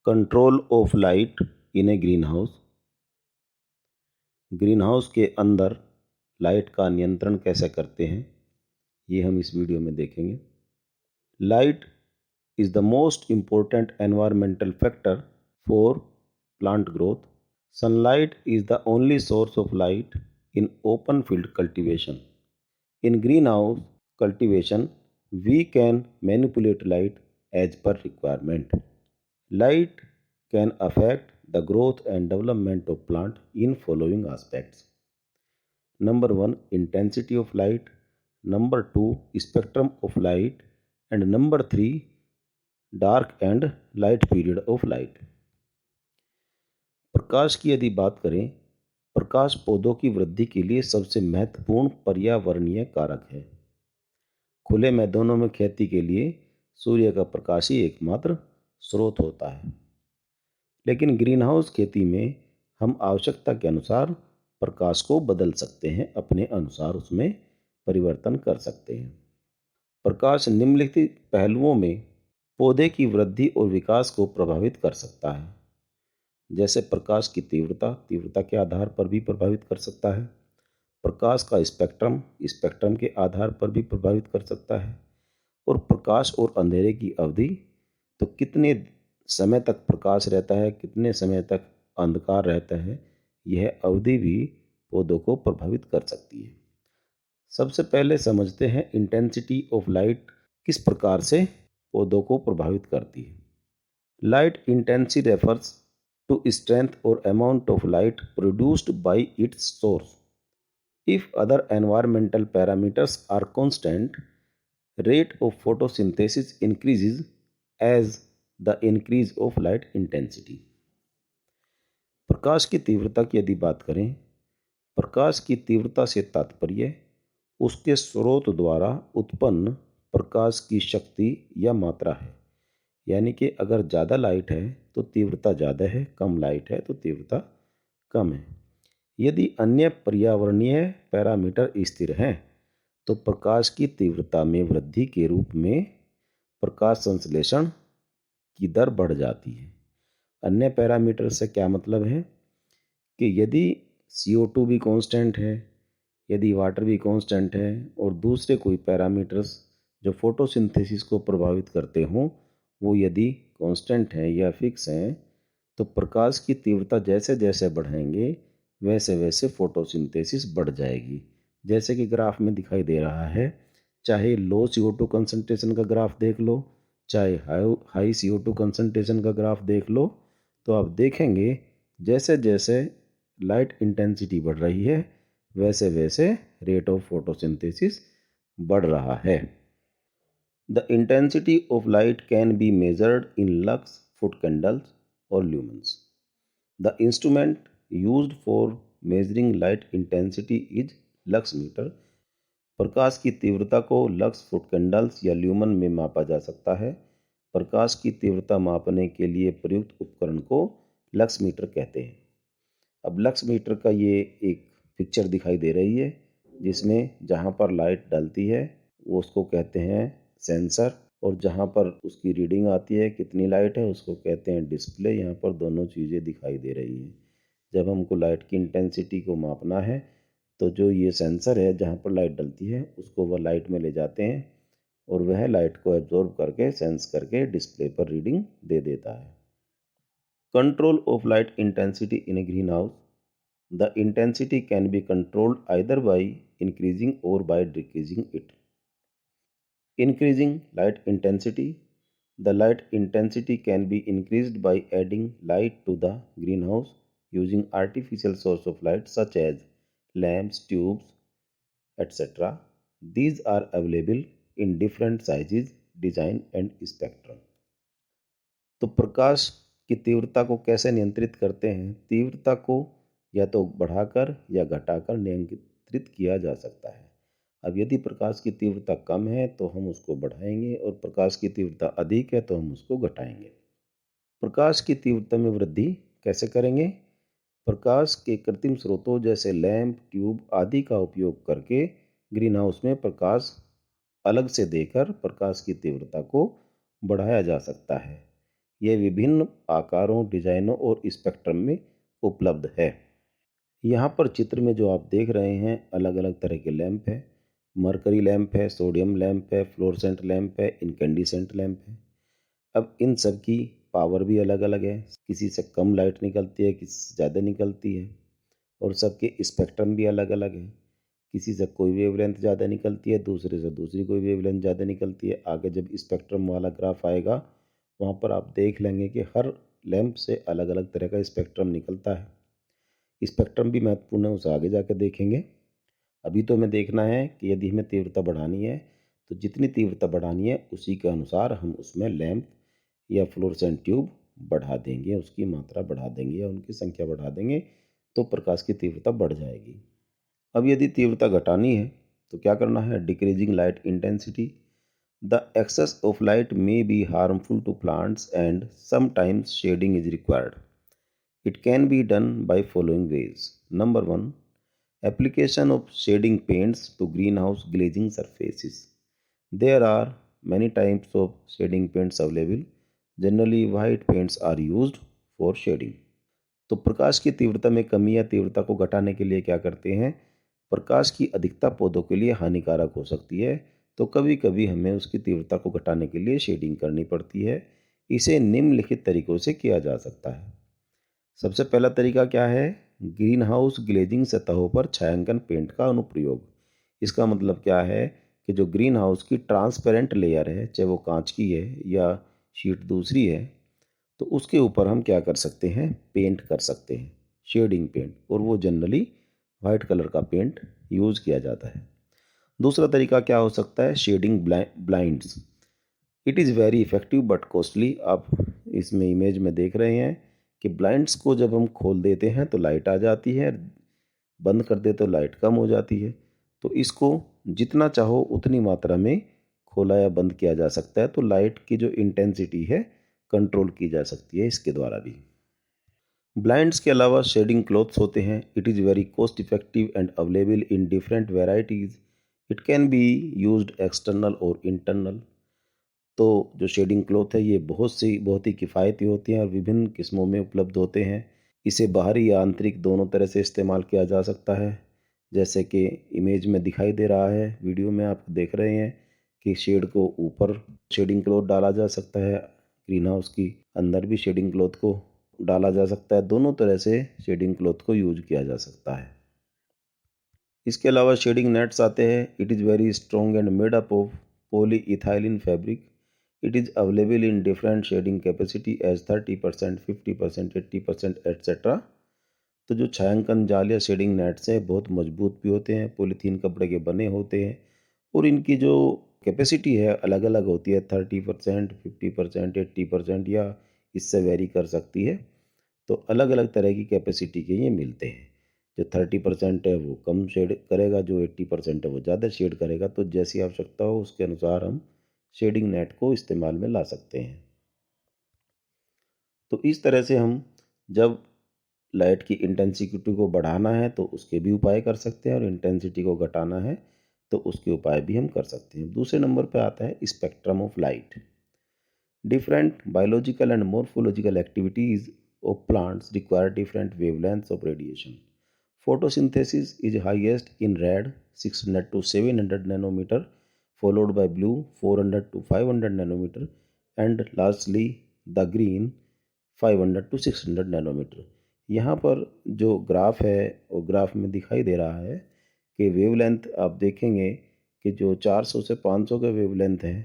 Control of light in a green house. Green house के अंदर light का नियंत्रण कैसे करते हैं, ये हम इस वीडियो में देखेंगे। Light is the most important environmental factor for plant growth. Sunlight is the only source of light in open field cultivation. In greenhouse cultivation, we can manipulate light as per requirement. Light can affect the growth and development of plant in following aspects. Number 1, intensity of light. Number 2, spectrum of light. And number 3, dark and light period of light. प्रकाश की यदि बात करें, प्रकाश पौधों की वृद्धि के लिए सबसे महत्वपूर्ण पर्यावरणीय कारक है। खुले मैदानों में खेती के लिए सूर्य का प्रकाश ही एकमात्र स्रोत होता है, लेकिन ग्रीन हाउस खेती में हम आवश्यकता के अनुसार प्रकाश को बदल सकते हैं, अपने अनुसार उसमें परिवर्तन कर सकते हैं। प्रकाश निम्नलिखित पहलुओं में पौधे की वृद्धि और विकास को प्रभावित कर सकता है, जैसे प्रकाश की तीव्रता के आधार पर भी प्रभावित कर सकता है। प्रकाश का स्पेक्ट्रम के आधार पर भी प्रभावित कर सकता है। और प्रकाश और अंधेरे की अवधि, तो कितने समय तक प्रकाश रहता है, कितने समय तक अंधकार रहता है, यह अवधि भी पौधों को प्रभावित कर सकती है। सबसे पहले समझते हैं इंटेंसिटी ऑफ लाइट किस प्रकार से पौधों को प्रभावित करती है। Light intensity refers to strength और amount of light produced by its source. If other environmental parameters are constant, rate of photosynthesis increases as the increase of light intensity. प्रकाश की तीव्रता की यदि बात करें, प्रकाश की तीव्रता से तात्पर्य उसके स्रोत द्वारा उत्पन्न प्रकाश की शक्ति या मात्रा है। यानी कि अगर ज़्यादा लाइट है तो तीव्रता ज़्यादा है, कम लाइट है तो तीव्रता कम है। यदि अन्य पर्यावरणीय पैरामीटर स्थिर हैं तो प्रकाश की तीव्रता में वृद्धि के रूप में प्रकाश संश्लेषण की दर बढ़ जाती है। अन्य पैरामीटर से क्या मतलब है कि यदि CO2 भी कांस्टेंट है, यदि वाटर भी कांस्टेंट है और दूसरे कोई पैरामीटर्स जो फोटोसिंथेसिस को प्रभावित करते हों वो यदि कांस्टेंट हैं या फिक्स हैं, तो प्रकाश की तीव्रता जैसे जैसे बढ़ाएंगे वैसे वैसे फोटोसिंथेसिस बढ़ जाएगी। जैसे कि ग्राफ में दिखाई दे रहा है, चाहे लो CO2 कंसंट्रेशन का ग्राफ देख लो, चाहे हाई CO2 कंसंट्रेशन का ग्राफ देख लो, तो आप देखेंगे जैसे जैसे लाइट इंटेंसिटी बढ़ रही है वैसे वैसे रेट ऑफ फोटोसिंथेसिस बढ़ रहा है। The intensity of light can be measured in lux, foot candles और lumens. The instrument used for measuring light intensity is lux meter. प्रकाश की तीव्रता को लक्स, फुट कैंडल्स या ल्यूमन में मापा जा सकता है। प्रकाश की तीव्रता मापने के लिए प्रयुक्त उपकरण को लक्स मीटर कहते हैं। अब लक्स मीटर का ये एक पिक्चर दिखाई दे रही है, जिसमें जहाँ पर लाइट डलती है वो उसको कहते हैं सेंसर, और जहाँ पर उसकी रीडिंग आती है कितनी लाइट है उसको कहते हैं डिस्प्ले। यहाँ पर दोनों चीज़ें दिखाई दे रही हैं। जब हमको लाइट की इंटेंसिटी को मापना है तो जो ये सेंसर है जहाँ पर लाइट डलती है उसको वह लाइट में ले जाते हैं और वह लाइट को एब्जॉर्ब करके सेंस करके डिस्प्ले पर रीडिंग दे देता है। Control of light intensity in a greenhouse. The intensity can be controlled either by increasing or by decreasing it. Increasing light intensity. The light intensity can be increased by adding light to the greenhouse using artificial source of light such as lamps, tubes, etc. These are available in different sizes, design and spectrum. तो प्रकाश की तीव्रता को कैसे नियंत्रित करते हैं? तीव्रता को या तो बढ़ाकर या घटाकर नियंत्रित किया जा सकता है। अब यदि प्रकाश की तीव्रता कम है तो हम उसको बढ़ाएंगे और प्रकाश की तीव्रता अधिक है तो हम उसको घटाएंगे। प्रकाश की तीव्रता में वृद्धि कैसे करेंगे? प्रकाश के कृत्रिम स्रोतों जैसे लैंप, ट्यूब आदि का उपयोग करके ग्रीन हाउस में प्रकाश अलग से देकर प्रकाश की तीव्रता को बढ़ाया जा सकता है। यह विभिन्न आकारों, डिजाइनों और स्पेक्ट्रम में उपलब्ध है। यहाँ पर चित्र में जो आप देख रहे हैं अलग अलग तरह के लैंप है। मरकरी लैंप है, सोडियम लैंप है, फ्लोरेसेंट लैंप है, इनकेंडिसेंट लैंप है। अब इन सब की पावर भी अलग अलग है, किसी से कम लाइट निकलती है, किसी से ज़्यादा निकलती है, और सबके स्पेक्ट्रम भी अलग अलग है। किसी से कोई वेवलेंथ ज़्यादा निकलती है, दूसरे से दूसरी कोई वेवलेंथ ज़्यादा निकलती है। आगे जब स्पेक्ट्रम वाला ग्राफ आएगा वहाँ पर आप देख लेंगे कि हर लैंप से अलग अलग तरह का स्पेक्ट्रम निकलता है। स्पेक्ट्रम भी महत्वपूर्ण है, उसे आगे जाकर देखेंगे। अभी तो हमें देखना है कि यदि हमें तीव्रता बढ़ानी है तो जितनी तीव्रता बढ़ानी है उसी के अनुसार हम उसमें लैंप या फ्लोरेसेंट ट्यूब बढ़ा देंगे, उसकी मात्रा बढ़ा देंगे या उनकी संख्या बढ़ा देंगे तो प्रकाश की तीव्रता बढ़ जाएगी। अब यदि तीव्रता घटानी है तो क्या करना है? Decreasing light intensity. The excess of light may be harmful to plants and sometimes shading is required. It can be done by following ways. Number 1. Application of shading paints to greenhouse glazing surfaces. There are many types of shading paints available. Generally, white paints are used for shading. तो प्रकाश की तीव्रता में कमी या तीव्रता को घटाने के लिए क्या करते हैं? प्रकाश की अधिकता पौधों के लिए हानिकारक हो सकती है, तो कभी कभी हमें उसकी तीव्रता को घटाने के लिए शेडिंग करनी पड़ती है। इसे निम्नलिखित तरीकों से किया जा सकता है। सबसे पहला तरीका क्या है? ग्रीन हाउस ग्लेजिंग सतहों पर छायांकन पेंट का अनुप्रयोग। इसका मतलब क्या है कि जो ग्रीन हाउस की ट्रांसपेरेंट लेयर है, चाहे वो कांच की है या शीट दूसरी है, तो उसके ऊपर हम क्या कर सकते हैं? पेंट कर सकते हैं, शेडिंग पेंट, और वो जनरली वाइट कलर का पेंट यूज़ किया जाता है। दूसरा तरीका क्या हो सकता है? Shading blinds. It is very effective but costly. आप इसमें इमेज में देख रहे हैं कि ब्लाइंड्स को जब हम खोल देते हैं तो लाइट आ जाती है, बंद कर दे तो लाइट कम हो जाती है। तो इसको जितना चाहो उतनी मात्रा में खोला या बंद किया जा सकता है, तो लाइट की जो इंटेंसिटी है कंट्रोल की जा सकती है इसके द्वारा भी। ब्लाइंड्स के अलावा शेडिंग क्लॉथ्स होते हैं। It is very cost effective and available in different varieties. It can be used external और इंटरनल। तो जो शेडिंग क्लॉथ है ये बहुत ही किफ़ायती होती हैं और विभिन्न किस्मों में उपलब्ध होते हैं। इसे बाहरी या आंतरिक दोनों तरह से इस्तेमाल किया जा सकता है। जैसे कि इमेज में दिखाई दे रहा है, वीडियो में आप देख रहे हैं कि शेड को ऊपर शेडिंग क्लॉथ डाला जा सकता है, ग्रीन हाउस की अंदर भी शेडिंग क्लॉथ को डाला जा सकता है। दोनों तरह से शेडिंग क्लॉथ को यूज किया जा सकता है। इसके अलावा शेडिंग नेट्स आते हैं। It is very strong and made up of polyethylene fabric. It is available in different shading capacity as 30%, 50%, 80% etcetera. तो जो छायांकन जाल या शेडिंग नेट्स हैं बहुत मजबूत भी होते हैं, पॉलीथीन कपड़े के बने होते हैं, और इनकी जो कैपेसिटी है अलग अलग होती है, 30%, 50%, 80% या इससे वेरी कर सकती है। तो अलग अलग तरह की कैपेसिटी के ये मिलते हैं। जो 30% है वो कम शेड करेगा, जो 80% है वो ज़्यादा शेड करेगा। तो जैसी आवश्यकता हो उसके अनुसार हम शेडिंग नेट को इस्तेमाल में ला सकते हैं। तो इस तरह से हम जब लाइट की इंटेंसिटी को बढ़ाना है तो उसके भी उपाय कर सकते हैं, और इंटेंसिटी को घटाना है तो उसके उपाय भी हम कर सकते हैं। दूसरे नंबर पर आता है spectrum of light. Different biological and morphological activities of plants require different wavelengths of radiation. Photosynthesis is highest in red 600 to 700 nanometer, followed by blue 400 to 500 nanometer, and lastly the green 500 to 600 nanometer. यहाँ पर जो graph है वो graph में दिखाई दे रहा है कि वेवलेंथ आप देखेंगे कि जो 400 से 500 के वेवलेंथ है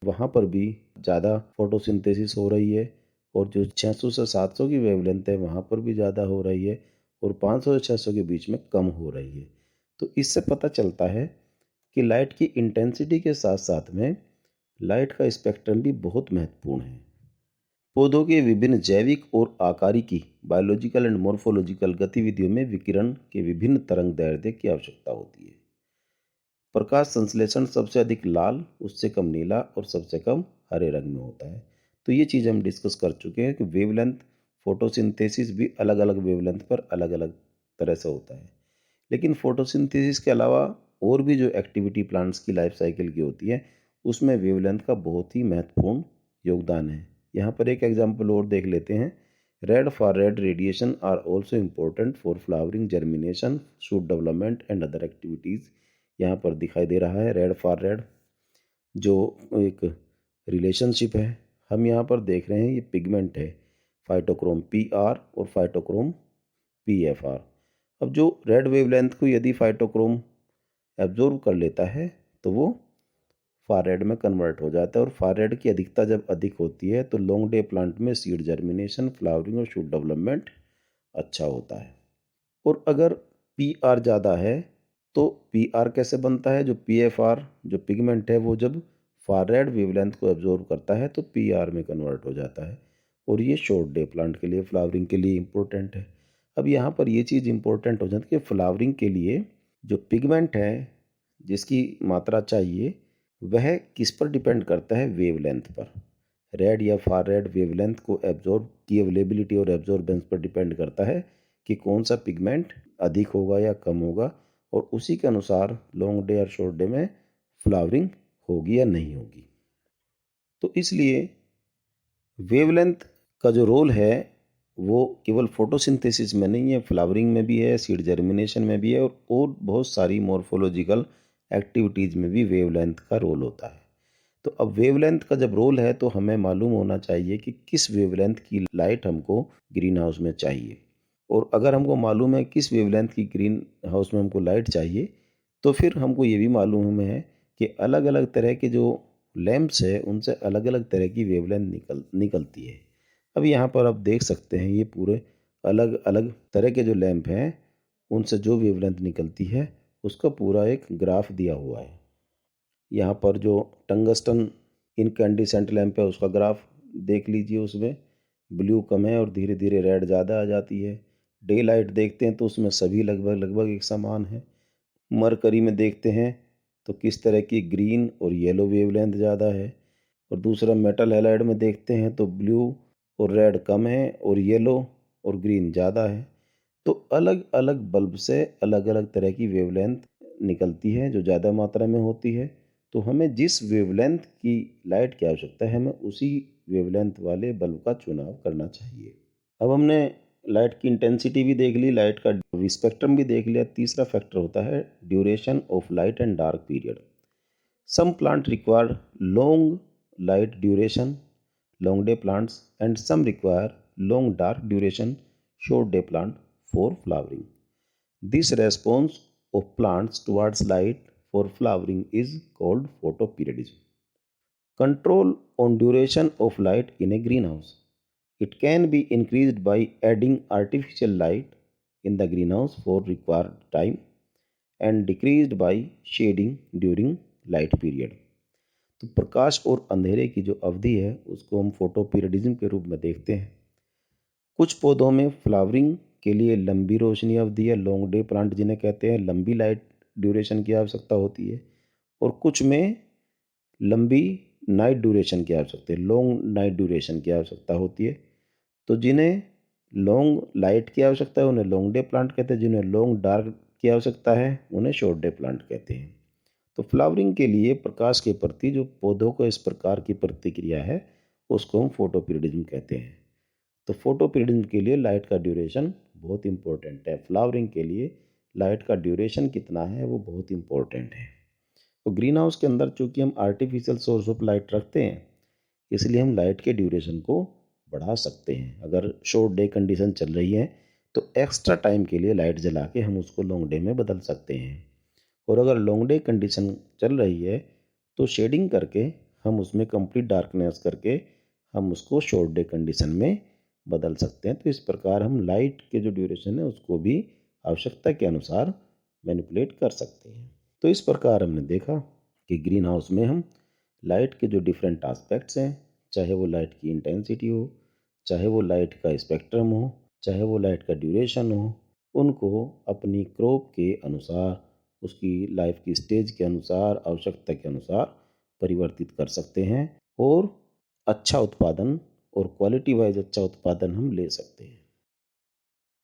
वहाँ पर भी ज़्यादा फोटोसिंथेसिस हो रही है, और जो 600 से 700 की वेवलेंथ है वहाँ पर भी ज़्यादा हो रही है, और 500 से 600 के बीच में कम हो रही है। तो इससे पता चलता है कि लाइट की इंटेंसिटी के साथ साथ में लाइट का स्पेक्ट्रम भी बहुत महत्वपूर्ण है। पौधों के विभिन्न जैविक और आकारिकी बायोलॉजिकल एंड मॉर्फोलॉजिकल गतिविधियों में विकिरण के विभिन्न तरंग दैर्ध्य की आवश्यकता होती है। प्रकाश संश्लेषण सबसे अधिक लाल, उससे कम नीला और सबसे कम हरे रंग में होता है। तो ये चीज़ हम डिस्कस कर चुके हैं कि वेवलेंथ फोटोसिंथेसिस भी अलग अलग वेवलेंथ पर अलग अलग तरह से होता है। लेकिन फोटोसिंथेसिस के अलावा और भी जो एक्टिविटी प्लांट्स की लाइफ साइकिल की होती है उसमें वेवलेंथ का बहुत ही महत्वपूर्ण योगदान है। यहाँ पर एक एग्जाम्पल और देख लेते हैं। Red for red radiation are also important for flowering, germination, shoot development and other activities. यहाँ पर दिखाई दे रहा है रेड फॉर रेड जो एक रिलेशनशिप है। हम यहाँ पर देख रहे हैं ये पिगमेंट है, फाइटोक्रोम PR और फाइटोक्रोम PFR। अब जो रेड वेवलेंथ को यदि फाइटोक्रोम एब्जॉर्ब कर लेता है तो वो फार रेड में कन्वर्ट हो जाता है, और फार रेड की अधिकता जब अधिक होती है तो लॉन्ग डे प्लांट में सीड जर्मिनेशन, फ्लावरिंग और शूट डेवलपमेंट अच्छा होता है। और अगर PR ज़्यादा है तो PR कैसे बनता है, जो PFR जो पिगमेंट है वो जब फार रेड वेवलेंथ को एब्जॉर्ब करता है तो PR में कन्वर्ट हो जाता है, और ये शॉर्ट डे प्लांट के लिए, फ्लावरिंग के लिए इम्पोर्टेंट है। अब यहाँ पर ये चीज़ इम्पोर्टेंट हो जाती है कि फ्लावरिंग के लिए जो पिगमेंट है जिसकी मात्रा चाहिए वह किस पर डिपेंड करता है, वेवलेंथ पर। रेड या फार रेड वेवलेंथ को एब्जॉर्ब की अवेलेबिलिटी और एब्जॉर्बेंस पर डिपेंड करता है कि कौन सा पिगमेंट अधिक होगा या कम होगा, और उसी के अनुसार लॉन्ग डे और शॉर्ट डे में फ्लावरिंग होगी या नहीं होगी। तो इसलिए वेवलेंथ का जो रोल है वो केवल फोटोसिंथेसिस में नहीं है, फ्लावरिंग में भी है, सीड जर्मिनेशन में भी है, और बहुत सारी मॉर्फोलॉजिकल एक्टिविटीज़ में भी वेवलेंथ का रोल होता है। तो अब वेवलेंथ का जब रोल है तो हमें मालूम होना चाहिए कि किस वेवलेंथ की लाइट हमको ग्रीन हाउस में चाहिए। और अगर हमको मालूम है किस वेवलेंथ की ग्रीन हाउस में हमको लाइट चाहिए, तो फिर हमको ये भी मालूम है कि अलग अलग तरह के जो लैंप्स है उनसे अलग अलग तरह की वेवलेंथ निकलती है। अब यहाँ पर आप देख सकते हैं ये पूरे अलग अलग तरह के जो लैंप हैं उनसे जो वेवलेंथ निकलती है उसका पूरा एक ग्राफ दिया हुआ है। यहाँ पर जो टंगस्टन इनकैंडिसेंट लैंप है उसका ग्राफ देख लीजिए, उसमें ब्लू कम है और धीरे धीरे रेड ज़्यादा आ जाती है। डे लाइट देखते हैं तो उसमें सभी लगभग लगभग एक समान है। मरकरी में देखते हैं तो किस तरह की ग्रीन और येलो वेवलेंथ ज़्यादा है, और दूसरा मेटल हैलाइड में देखते हैं तो ब्लू और रेड कम है और येलो और ग्रीन ज़्यादा है। तो अलग अलग बल्ब से अलग अलग तरह की वेवलेंथ निकलती है जो ज़्यादा मात्रा में होती है। तो हमें जिस वेवलेंथ की लाइट की आवश्यकता है हमें उसी वेवलेंथ वाले बल्ब का चुनाव करना चाहिए। अब हमने लाइट की इंटेंसिटी भी देख ली, लाइट का स्पेक्ट्रम भी देख लिया। तीसरा फैक्टर होता है duration of light and dark period. Some plant require long light duration, long day plants, and some require long dark duration short day plant for flowering. This response of plants towards light for flowering is called photoperiodism. Control on duration of light in a greenhouse. It can be increased by adding artificial light in the greenhouse for required time and decreased by shading during light period. तो प्रकाश और अंधेरे की जो अवधि है उसको हम photo periodism के रूप में देखते हैं। कुछ पौधों में फ्लावरिंग के लिए लंबी रोशनी अवधि है, लॉन्ग डे प्लांट जिन्हें कहते हैं, लंबी लाइट ड्यूरेशन की आवश्यकता होती है, और कुछ में लंबी नाइट ड्यूरेशन की आवश्यकता है, लॉन्ग नाइट ड्यूरेशन की आवश्यकता होती है। तो जिन्हें लॉन्ग लाइट की आवश्यकता है उन्हें लॉन्ग डे प्लांट कहते हैं, जिन्हें लॉन्ग डार्क की आवश्यकता है उन्हें शॉर्ट डे प्लांट कहते हैं। तो फ्लावरिंग के लिए प्रकाश के प्रति जो पौधों को इस प्रकार की प्रतिक्रिया है उसको हम फोटोपीरियडिज्म कहते हैं। तो फोटोपीरियडिज्म के लिए लाइट का ड्यूरेशन बहुत इंपॉर्टेंट है। फ्लावरिंग के लिए लाइट का ड्यूरेशन कितना है वो बहुत इंपॉर्टेंट है। तो ग्रीन हाउस के अंदर चूंकि हम आर्टिफिशियल सोर्स ऑफ लाइट रखते हैं इसलिए हम लाइट के ड्यूरेशन को बढ़ा सकते हैं। अगर शॉर्ट डे कंडीशन चल रही है तो एक्स्ट्रा टाइम के लिए लाइट जला के हम उसको लॉन्ग डे में बदल सकते हैं, और अगर लॉन्ग डे कंडीशन चल रही है तो शेडिंग करके हम उसमें कंप्लीट डार्कनेस करके हम उसको शॉर्ट डे कंडीशन में बदल सकते हैं। तो इस प्रकार हम लाइट के जो ड्यूरेशन है उसको भी आवश्यकता के अनुसार मैनिपुलेट कर सकते हैं। तो इस प्रकार हमने देखा कि ग्रीन हाउस में हम लाइट के जो डिफरेंट एस्पेक्ट्स हैं, चाहे वो लाइट की इंटेंसिटी हो, चाहे वो लाइट का स्पेक्ट्रम हो, चाहे वो लाइट का ड्यूरेशन हो, उनको अपनी क्रॉप के अनुसार, उसकी लाइफ की स्टेज के अनुसार, आवश्यकता के अनुसार परिवर्तित कर सकते हैं, और अच्छा उत्पादन और क्वालिटी वाइज अच्छा उत्पादन हम ले सकते हैं।